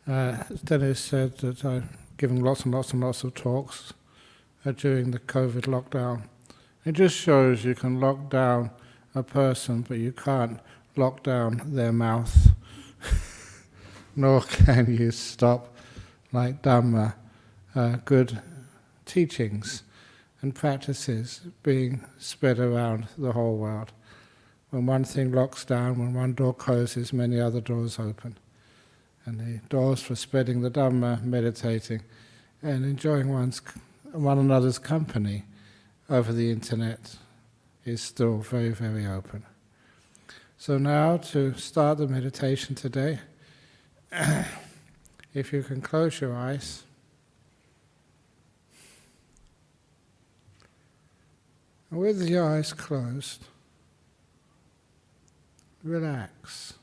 Dennis said that I'm giving lots and lots and lots of talks during the COVID lockdown. It just shows you can lock down a person, but you can't lock down their mouth, nor can you stop, like Dhamma, good teachings and practices being spread around the whole world. When one thing locks down, when one door closes, many other doors open. And the doors for spreading the Dhamma, meditating, and enjoying one another's company over the internet is still very, very open. So now, to start the meditation today, if you can close your eyes, and with your eyes closed, relax.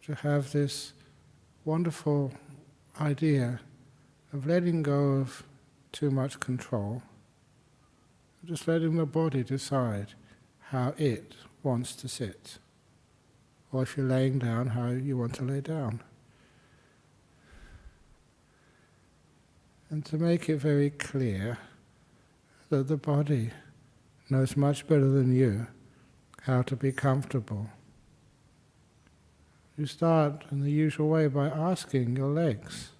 To have this wonderful idea of letting go of too much control, just letting the body decide how it wants to sit, or if you're laying down, how you want to lay down. And to make it very clear that the body knows much better than you how to be comfortable. You start in the usual way by asking your legs,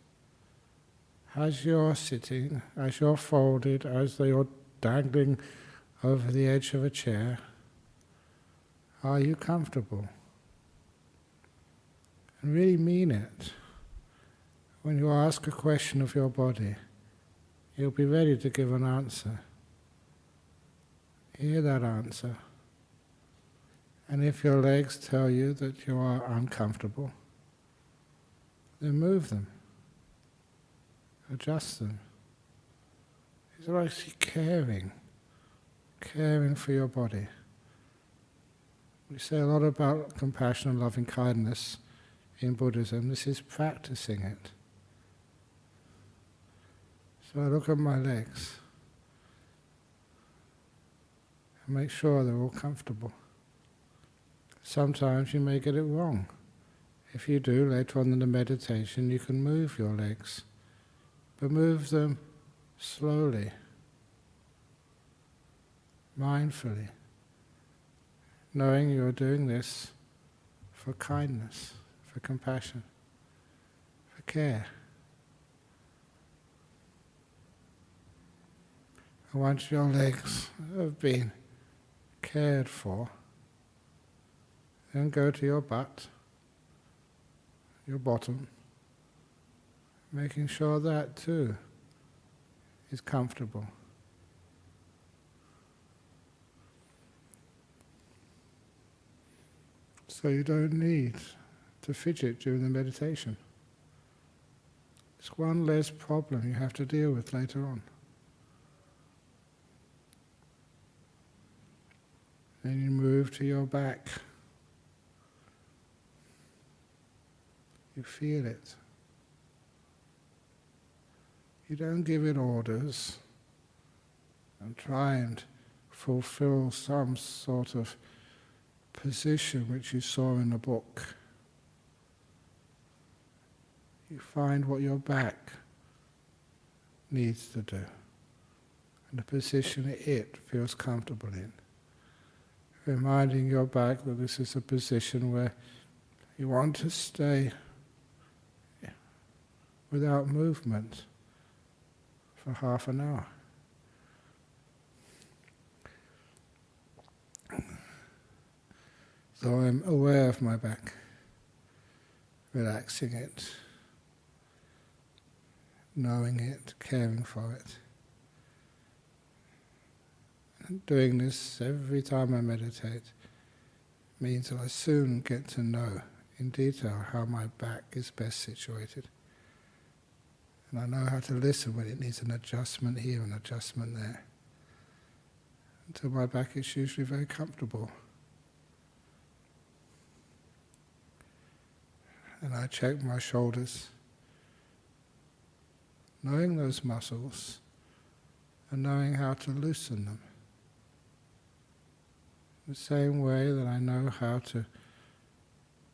as you're sitting, as you're folded, as you're dangling over the edge of a chair, are you comfortable? And really mean it. When you ask a question of your body, you'll be ready to give an answer. Hear that answer. And if your legs tell you that you are uncomfortable, then move them. Adjust them. It's actually caring for your body. We say a lot about compassion and loving kindness in Buddhism. This is practicing it. So I look at my legs and make sure they're all comfortable. Sometimes you may get it wrong. If you do, later on in the meditation, you can move your legs, but move them slowly, mindfully, knowing you're doing this for kindness, for compassion, for care. And once your legs have been cared for, then go to your butt, your bottom, making sure that too is comfortable. So you don't need to fidget during the meditation. It's one less problem you have to deal with later on. Then you move to your back. You feel it. You don't give it orders and try and fulfill some sort of position which you saw in a book. You find what your back needs to do and the position it feels comfortable in. Reminding your back that this is a position where you want to stay without movement for half an hour. So I'm aware of my back, relaxing it, knowing it, caring for it. And doing this every time I meditate means that I soon get to know in detail how my back is best situated. And I know how to listen when it needs an adjustment here and adjustment there. Until my back is usually very comfortable. And I check my shoulders, knowing those muscles and knowing how to loosen them. The same way that I know how to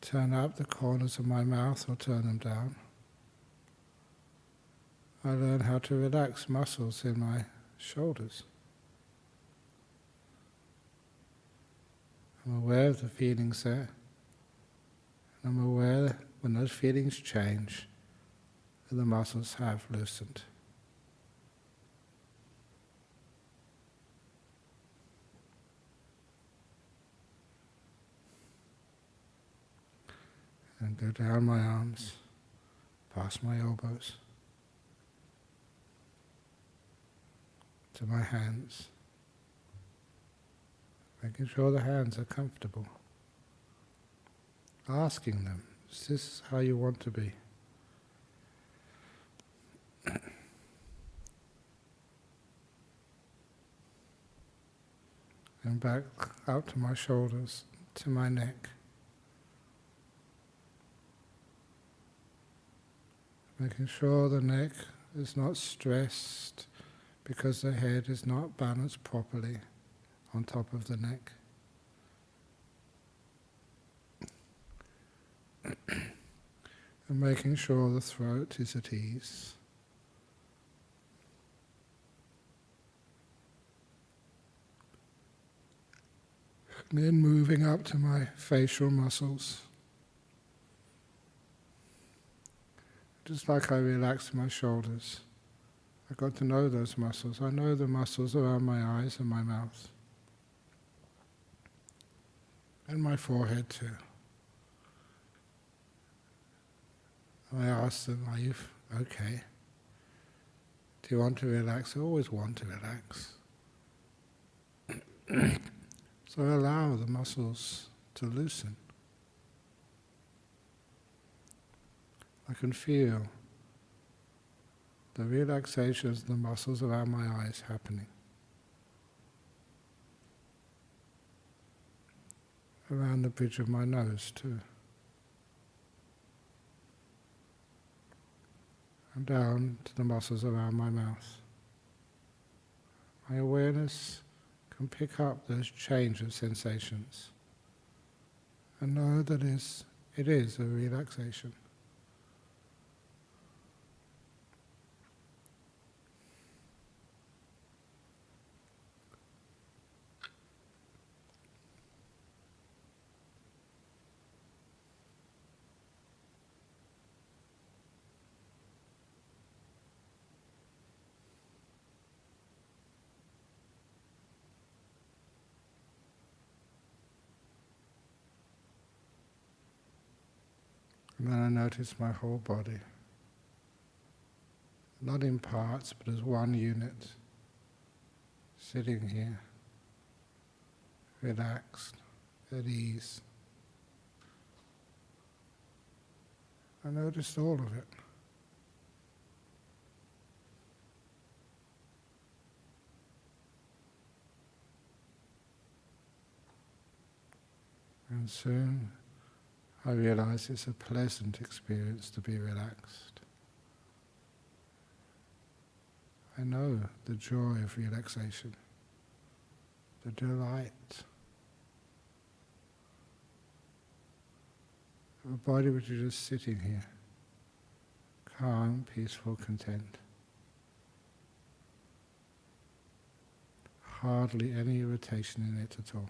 turn up the corners of my mouth or turn them down. I learn how to relax muscles in my shoulders. I'm aware of the feelings there. I'm aware when those feelings change that the muscles have loosened. And go down my arms, past my elbows, to my hands, making sure the hands are comfortable. Asking them, is this how you want to be? And back out to my shoulders, to my neck. Making sure the neck is not stressed because the head is not balanced properly on top of the neck. And making sure the throat is at ease. And then moving up to my facial muscles. Just like I relax my shoulders, I got to know those muscles. I know the muscles around my eyes and my mouth. And my forehead too. I ask them, are you okay? Do you want to relax? I always want to relax. So I allow the muscles to loosen. I can feel the relaxations of the muscles around my eyes happening. Around the bridge of my nose too. And down to the muscles around my mouth. My awareness can pick up those change of sensations and know that it is a relaxation. And then I notice my whole body, not in parts, but as one unit, sitting here, relaxed, at ease. I noticed all of it. And soon I realize it's a pleasant experience to be relaxed. I know the joy of relaxation, the delight of a body which is just sitting here, calm, peaceful, content. Hardly any irritation in it at all.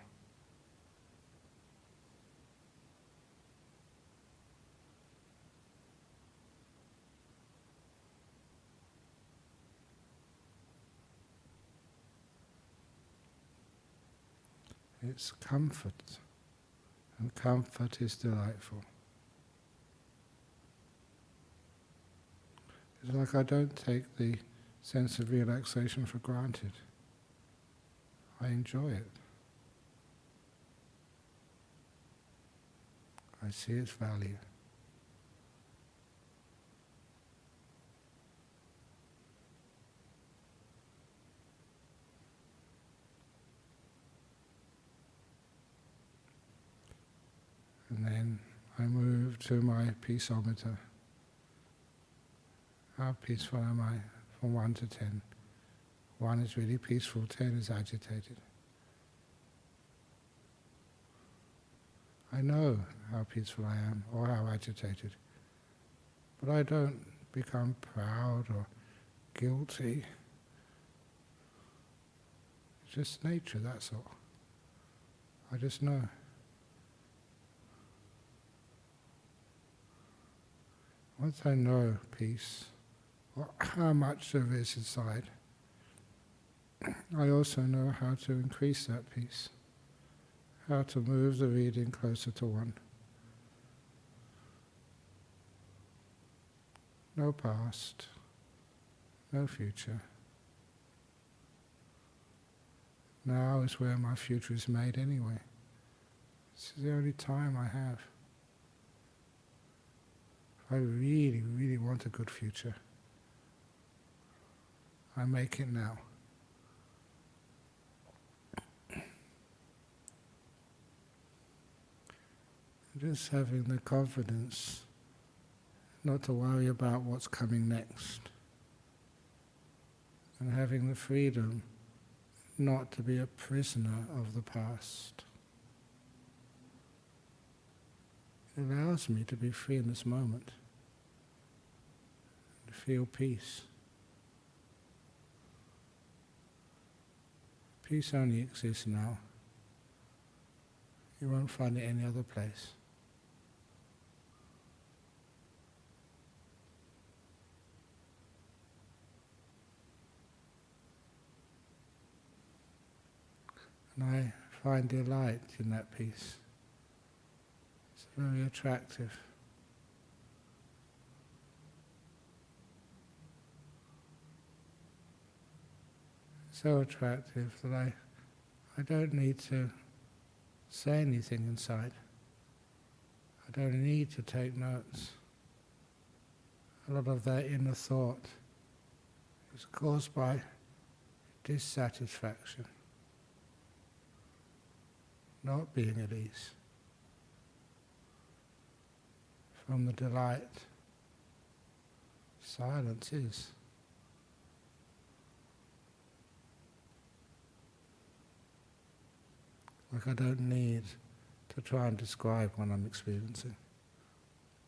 It's comfort, and comfort is delightful. It's like I don't take the sense of relaxation for granted. I enjoy it. I see its value. And then I move to my peaceometer. How peaceful am I from 1 to 10? 1 is really peaceful, 10 is agitated. I know how peaceful I am or how agitated, but I don't become proud or guilty. It's just nature, that's all. I just know. Once I know peace, or how much there is inside, I also know how to increase that peace, how to move the reading closer to one. No past, no future. Now is where my future is made anyway. This is the only time I have. If I really, really want a good future, I make it now. Just having the confidence not to worry about what's coming next, and having the freedom not to be a prisoner of the past. It allows me to be free in this moment, to feel peace. Peace only exists now. You won't find it any other place. And I find delight in that peace. It's very attractive. So attractive that I don't need to say anything inside. I don't need to take notes. A lot of that inner thought is caused by dissatisfaction, not being at ease. From the delight, silence is. Like I don't need to try and describe what I'm experiencing.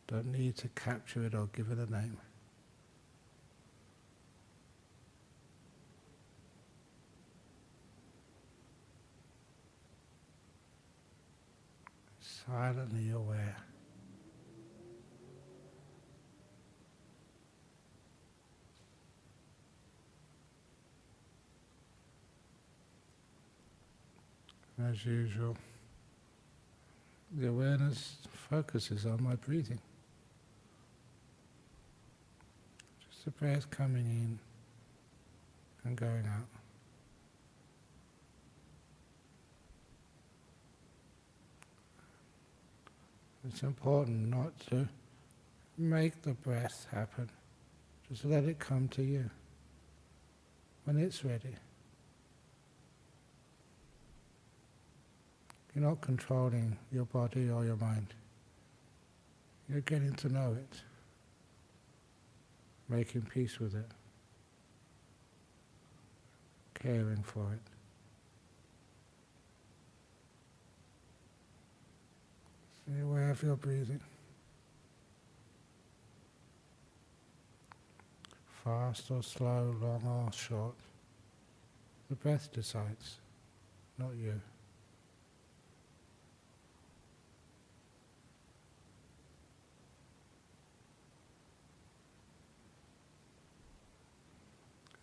Don't need to capture it or give it a name. Silently aware. As usual, the awareness focuses on my breathing. Just the breath coming in and going out. It's important not to make the breath happen. Just let it come to you when it's ready. You're not controlling your body or your mind. You're getting to know it, making peace with it, caring for it. Stay aware of your breathing. Fast or slow, long or short. The breath decides, not you.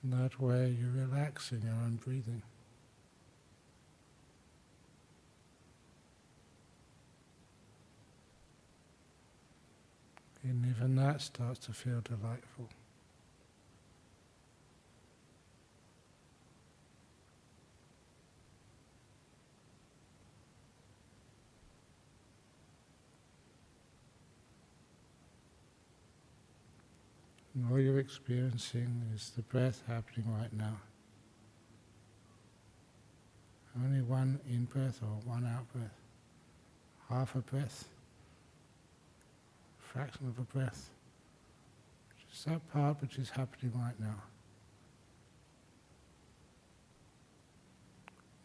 In that way you're relaxing your own breathing. And even that starts to feel delightful. And all you're experiencing is the breath happening right now. Only one in-breath or one out-breath. Half a breath. Fraction of a breath. Just that part which is happening right now.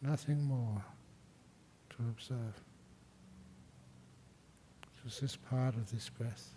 Nothing more to observe. was just part of this breath.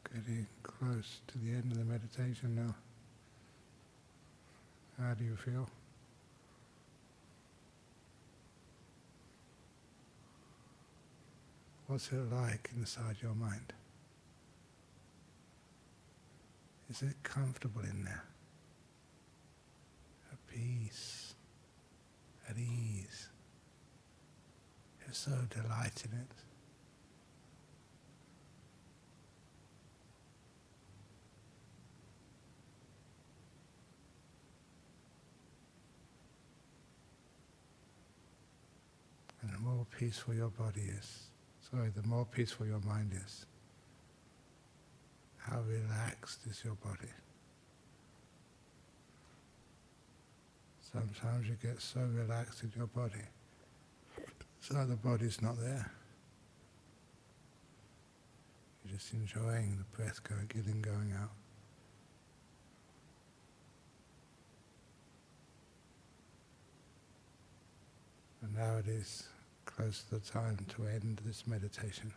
Getting close to the end of the meditation now. How do you feel? What's it like inside your mind? Is it comfortable in there? At peace, at ease. You're so delighted in it. And the more peaceful your body is, the more peaceful your mind is, how relaxed is your body. Sometimes you get so relaxed in your body, it's like the body's not there. You're just enjoying the breath going in and going out. And now it is close to the time to end this meditation.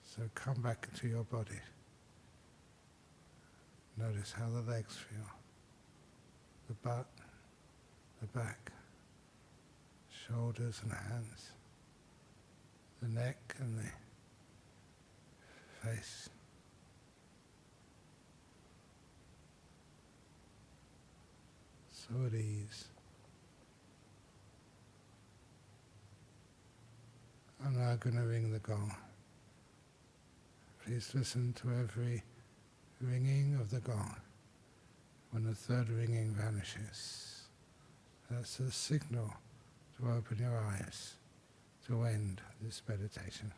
So come back into your body. Notice how the legs feel, the butt, the back, shoulders and hands, the neck and the face. So at ease. I'm now going to ring the gong. Please listen to every ringing of the gong. When the third ringing vanishes, that's a signal to open your eyes to end this meditation.